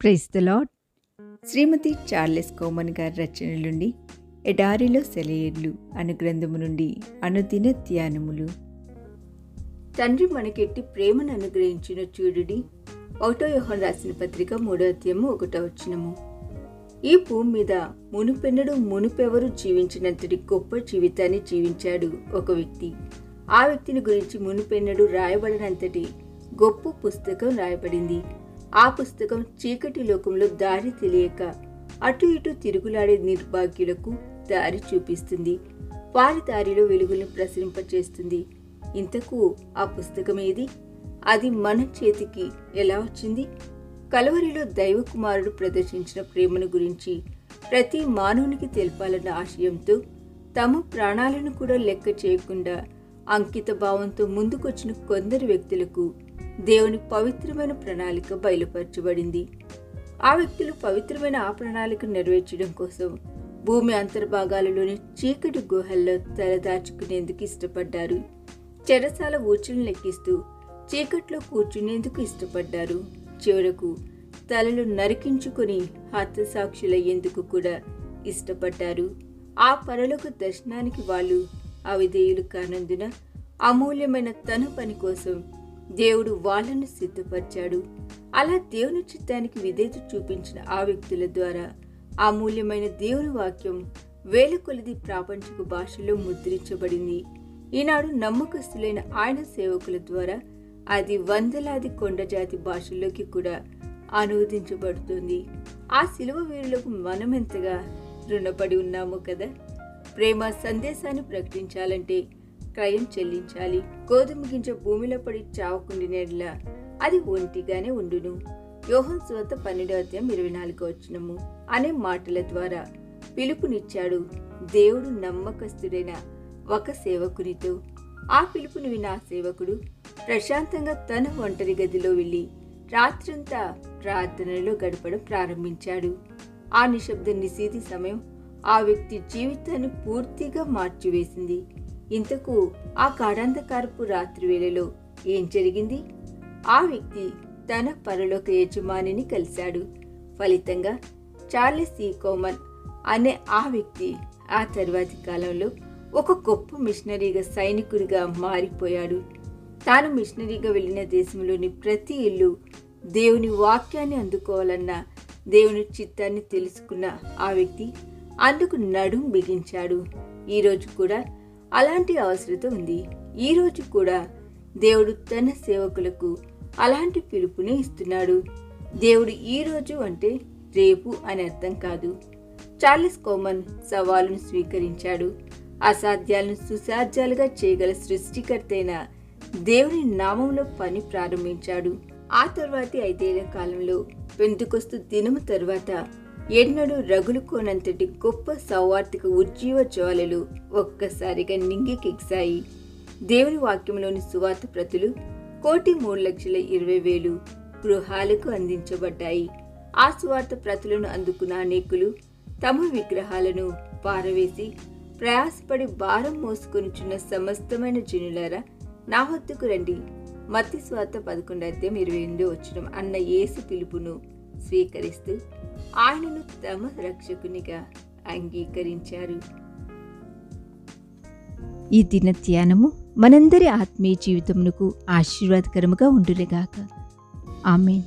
Praise the lord. Shrimati Charles Cowman గారి రచనల నుండి ఎడారిలో సెలయేర్లు అను గ్రంథము నుండి అనుదిన ధ్యానములు. తండ్రి మనకెట్టి ప్రేమను అనుగ్రహించిన చూడుడి. 1 యోహాను రాసిన పత్రిక 3వ అధ్యాయము 1వ వచనము. ఈ భూమి మీద మునుపెవరు జీవించినంతటి గొప్ప జీవితాన్ని జీవించాడు ఒక వ్యక్తి. ఆ వ్యక్తిని గురించి మునుపెన్నడూ రాయబడినంతటి గొప్ప పుస్తకం రాయబడింది. ఆ పుస్తకం చీకటి లోకంలో దారి తెలియక అటు ఇటు తిరుగులాడే నిర్భాగ్యులకు దారి చూపిస్తుంది. వారి దారిలో వెలుగులను ప్రసరింపచేస్తుంది. ఇంతకు ఆ పుస్తకం ఏది? అది మన చేతికి ఎలా వచ్చింది? కలవరిలో దైవ కుమారుడు ప్రదర్శించిన ప్రేమను గురించి ప్రతి మానవునికి తెలపాలన్న ఆశయంతో తమ ప్రాణాలను కూడా లెక్క చేయకుండా అంకిత భావంతో ముందుకొచ్చిన కొందరు వ్యక్తులకు దేవుని పవిత్రమైన ప్రణాళిక బయలుపరచబడింది. ఆ వ్యక్తులు పవిత్రమైన ఆ ప్రణాళిక నెరవేర్చడం కోసం భూమి అంతర్భాగాలలోని చీకటి గుహల్లో తలదాచుకునేందుకు ఇష్టపడ్డారు. చెరసాల ఊచలను లెక్కిస్తూ చీకట్లో కూర్చునేందుకు ఇష్టపడ్డారు. చివరకు తలలు నరికించుకొని హతసాక్షులయ్యేందుకు కూడా ఇష్టపడ్డారు. ఆ పరలోక దర్శనానికి వాళ్ళు అవిధేయులు కానందున అమూల్యమైన తన పని కోసం దేవుడు వాళ్ళను సిద్ధపరిచాడు. అలా దేవుని చిత్తానికి విధేయత చూపించిన ఆ వ్యక్తుల ద్వారా అమూల్యమైన దేవుని వాక్యం వేల కొలది ప్రాపంచిక భాషలో ముద్రించబడింది. ఈనాడు నమ్మకస్తులైన ఆయన సేవకుల ద్వారా అది వందలాది కొండజాతి భాషల్లోకి కూడా అనువదించబడుతుంది. ఆ శిలువ వీరులకు మనమెంతగా రుణపడి ఉన్నాము కదా. ప్రేమ సందేశాన్ని ప్రకటించాలంటే క్రయం చెల్లించాలి. గోధుమ గింజ భూమిలో పడి చావకుండినట్లా అది ఒంటిగానే ఉండును. యోహాను సువార్త 12వ అధ్యాయం 24వ వచనము అనే మాటల ద్వారా పిలుపునిచ్చాడు దేవుడు నమ్మకస్తుడైన ఒక సేవకునితో. ఆ పిలుపుని విన్న ఆ సేవకుడు ప్రశాంతంగా తన ఒంటరి గదిలో వెళ్ళి రాత్రంతా ప్రార్థనలో గడపడం ప్రారంభించాడు. ఆ నిశ్శబ్ద నిశీతి సమయం ఆ వ్యక్తి జీవితాన్ని పూర్తిగా మార్చివేసింది. ఇంతకు ఆ గాఢాంధకారపు రాత్రి వేళలో ఏం జరిగింది? ఆ వ్యక్తి తన పరలోక యజమానిని కలిశాడు. ఫలితంగా చార్లెస్ సి కోమన్ అనే ఆ వ్యక్తి ఆ తర్వాతి కాలంలో ఒక గొప్ప మిషనరీగా సైనికుడిగా మారిపోయాడు. తాను మిషనరీగా వెళ్ళిన దేశంలోని ప్రతి ఇల్లు దేవుని వాక్యాన్ని అందుకోవాలన్న దేవుని చిత్తాన్ని తెలుసుకున్న ఆ వ్యక్తి అందుకు నడుం బిగించాడు. ఈరోజు కూడా అలాంటి అవసరత ఉంది. ఈరోజు కూడా దేవుడు తన సేవకులకు అలాంటి పిలుపునే ఇస్తున్నాడు. దేవుడు ఈరోజు అంటే రేపు అని అర్థం కాదు. చార్లెస్ కోమన్ సవాలును స్వీకరించాడు. అసాధ్యాలను సుసాధ్యాలుగా చేయగల సృష్టికర్త అయిన దేవుని నామంలో పని ప్రారంభించాడు. ఆ తర్వాతి 5 ఏళ్ల కాలంలో పెంతెకొస్తు దినము తర్వాత ఎన్నడూ రగులుకోనంతటి గొప్ప సౌవార్తిక ఉజ్జీవ జ్వాలలు ఒక్కసారిగా నింగికెగిశాయి. దేవుని వాక్యంలోని సువార్త ప్రతులు 1,03,20,000 గృహాలకు అందించబడ్డాయి. ఆ సువార్త ప్రతులను అందుకున్న అనేకులు తమ విగ్రహాలను పారవేసి ప్రయాసపడి భారం మోసుకొనిచున్న సమస్తమైన జనులారా నా వద్దకు రండి, మత్తయి సువార్త 11వ అధ్యాయం 28వ వచనం అన్న యేసు పిలుపును స్వీకరిస్తూ ఆయనను తమ రక్షకునిగా అంగీకరించారు. ఈ దిన ధ్యానము మనందరి ఆత్మీయ జీవితమునకు ఆశీర్వాదకరముగా ఉండునుగాక. ఆమేన్.